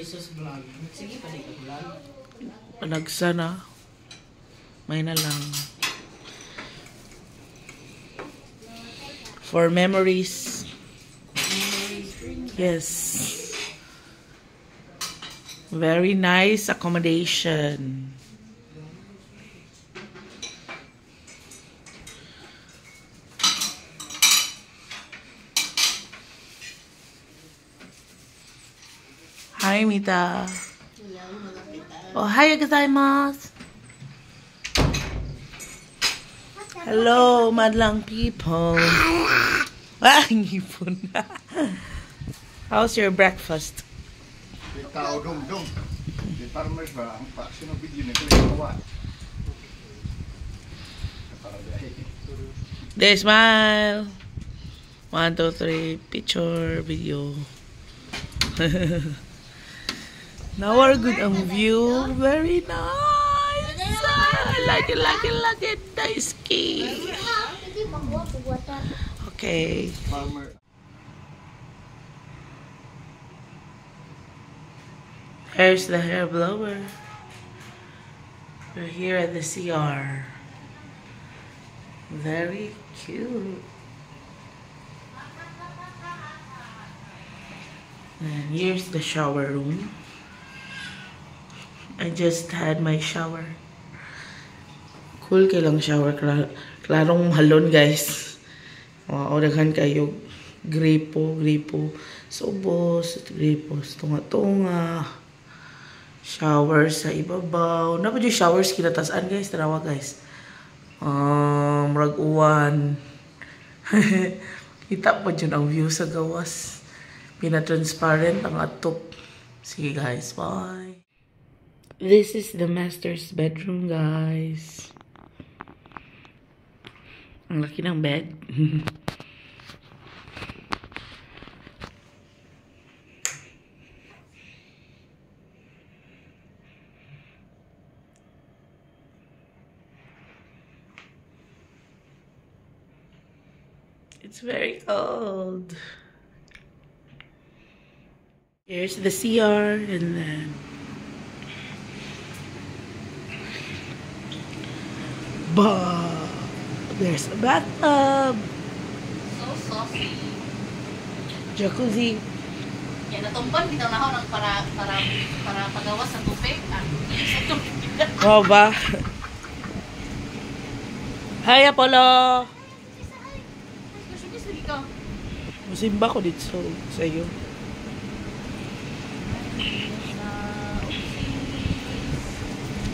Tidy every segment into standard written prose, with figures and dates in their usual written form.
Jesus vlog. Sige pa dito vlog. Panagsa na. May na lang. For memories. Yes. Very nice accommodation. Hi, Mita. Oh, hi, gozaimasu. Hello, madlang people. Ah, ngipon. How's your breakfast? Tao dong. Di farmers ba ang paksyon ng video nito yung kawan. They smile. 1, 2, 3. Picture, video. Now we're good ang view. Very nice. I like it. Nice ski. Okay. Farmer. There's the hair blower. We're here at the CR. Very cute. And here's the shower room. I just had my shower. Cool kay lang shower. Klarong halon, guys. Daghan kayo. Gripo. Sobos. Gripos. Tunga. Shower sa ibabaw. Napa yung showers kinatasan, guys. Tarawa, guys. Raguan. Kita pa dyan ang view sa gawas. Pina-transparent ang atop. Sige, guys. Bye. This is the master's bedroom, guys. Ang laki ng bed. It's very old. Here's the CR and then there's a bathtub. So saucy. Jacuzzi. Yan natumpan bitaw na ako ng para pagawas sa tubig. Sa tubig. Oh ba? Hi, Apollo. Musimba ko dito sa iyo.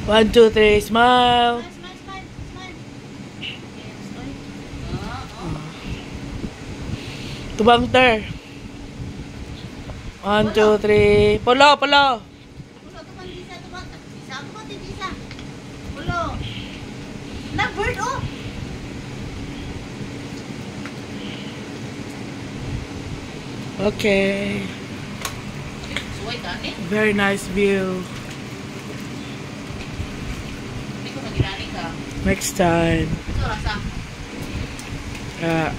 One, two, three, smile. Tubang ter. 1, 2, 3. Polo. Bird, oh! Okay. Very nice view. Next time.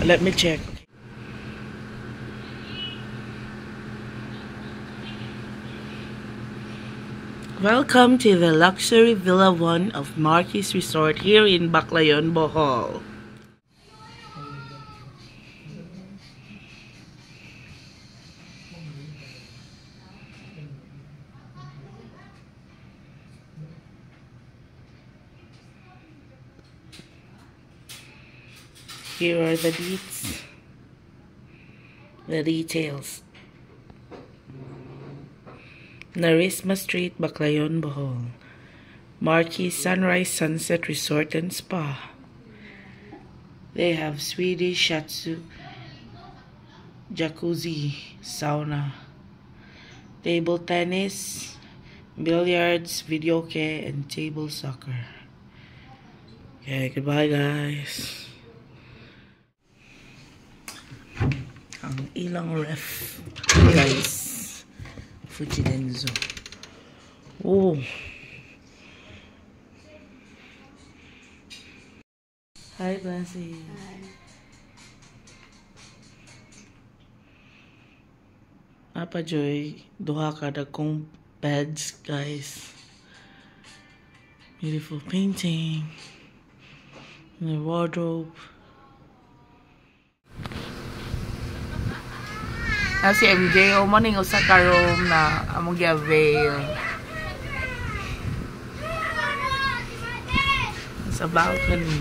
Let me check. Welcome to the luxury Villa 1 of Marquis Resort here in Baclayon, Bohol. Here are the deets, the details. Narisma Street, Baclayon, Bohol. Marquis Sunrise Sunset Resort and Spa. They have Swedish Shatsu, jacuzzi, sauna, table tennis, billiards, videoke, and table soccer. Okay, goodbye, guys. Ang ilang ref, guys. Fujidenzo. Oh. Hi, Basi. Hi. Apa Joy, duha ka dagkong beds, guys. Beautiful painting. And the wardrobe. Kasi everyday, morning usa ka room na among gi-avail. Sa balcony.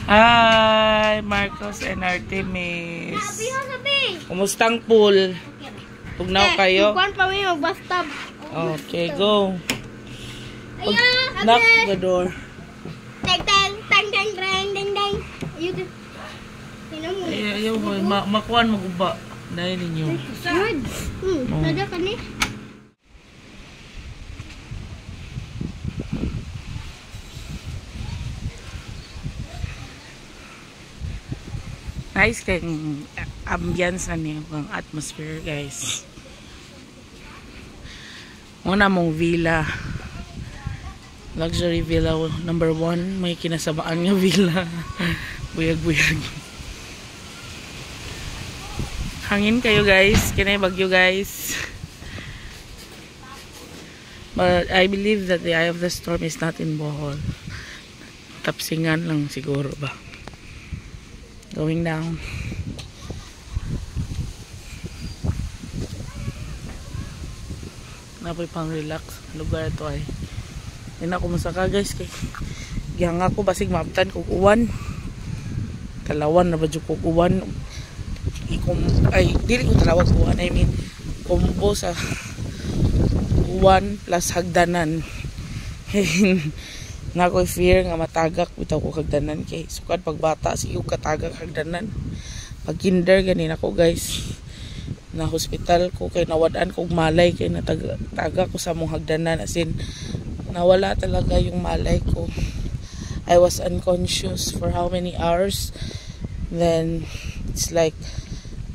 Hi, Marcos and Artemis. Kumustang pool? Tugnaw kayo? Kuan pa may mag-bathtub. Okay, go. Knock the door. Teng teng teng teng teng teng teng. Ayun. Ayaw mo, makuan mo ba? Dahil ninyo. Good. Nada ka ni. Nice kayong ambience niyo, ang atmosphere, guys. Muna mong villa. Luxury villa number 1. May kinasabaan nga villa. Buyag-buyag. Hangin kayo, guys. Kinay bagyo, guys. But I believe that the eye of the storm is not in Bohol. Tapsingan lang siguro ba. Going down. Napoy pang relax lugar ito ay. Hindi na ako masaka, guys, kay gihang ako basig maabtan kog uwan. Talawan na ba jud kog uwan. Ay dili ko talawag uwan, I mean combo sa uwan plus hagdanan. Na ko fear nga matagak bitaw ko hagdanan kay sukad pagbata siyo katagak hagdanan. Pag kinder ganin ako, guys, na hospital ko kay nawad-an kog malay kay natagak ko sa mong hagdanan, as in nawala talaga yung malay ko. I was unconscious for how many hours. Then it's like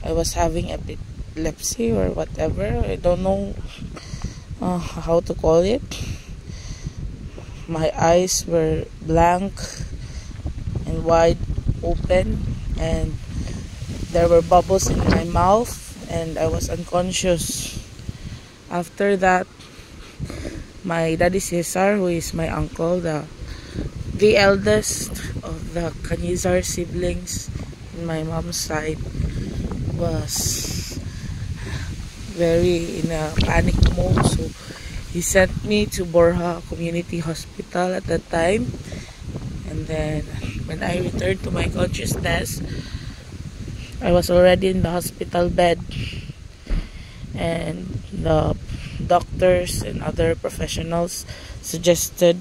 I was having epilepsy or whatever. I don't know how to call it. My eyes were blank and wide open, and there were bubbles in my mouth, and I was unconscious. After that, my daddy Cesar, who is my uncle, the eldest of the Canizar siblings in my mom's side, was very in a panic mode, so he sent me to Borja Community Hospital at that time. And then when I returned to my consciousness, I was already in the hospital bed, and the doctors and other professionals suggested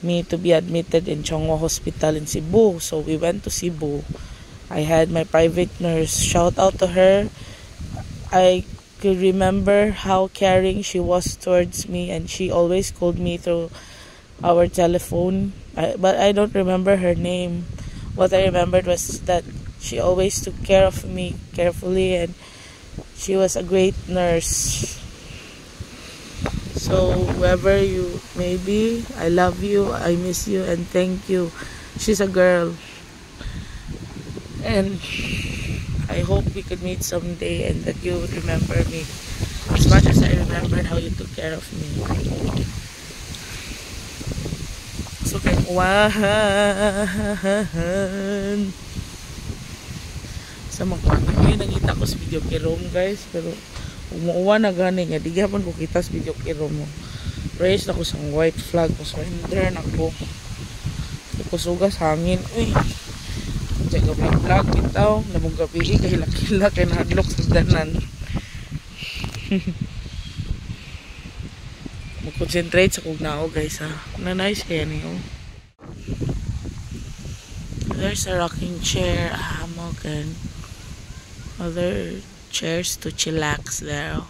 me to be admitted in Chongwa Hospital in Cebu. So we went to Cebu. I had my private nurse. Shout out to her. I could remember how caring she was towards me, and she always called me through our telephone. But I don't remember her name. What I remembered was that she always took care of me carefully, and she was a great nurse. So whoever you may be, I love you, I miss you, and thank you. She's a girl, and I hope we could meet someday and that you would remember me as much as I remembered how you took care of me. So kay uwahan sa mga may nangita ko sa video kirom, guys, pero umuuwa na gani niya, di gapon ko kita sa video kirom mo. Raise na ko sa white flag ko, surrender na ko. Kusugas hangin, uy. Jaga vlog bitaw, namong gabi kay hilak-hilak kay nahadlok sa danan. Mag-concentrate sa kugnao, guys, ha. Na nice kaya niyo. There's a rocking chair, a hammock, and other chairs to chillax there.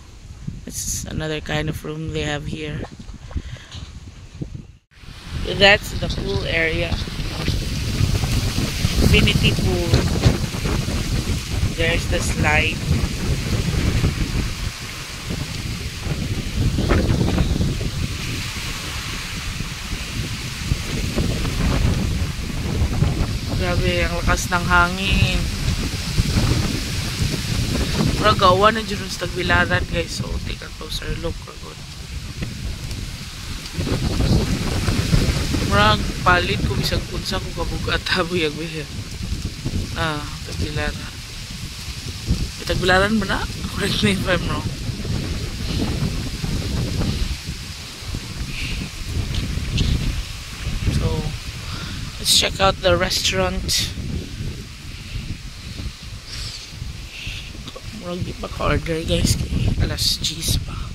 It's another kind of room they have here. That's the pool area. Infinity pool. There's the slide. Grabe, ang lakas ng hangin. Murag gawa na dyan sa Tagbilaran guys. So take a closer look. Murag palit ko bisag kunsa ko kabugat habuyag biya. Tagbilaran. Tagbilaran ba na? Correct me if I'm wrong. So let's check out the restaurant. Murag di pa ka-order guys. Alas 10 pa.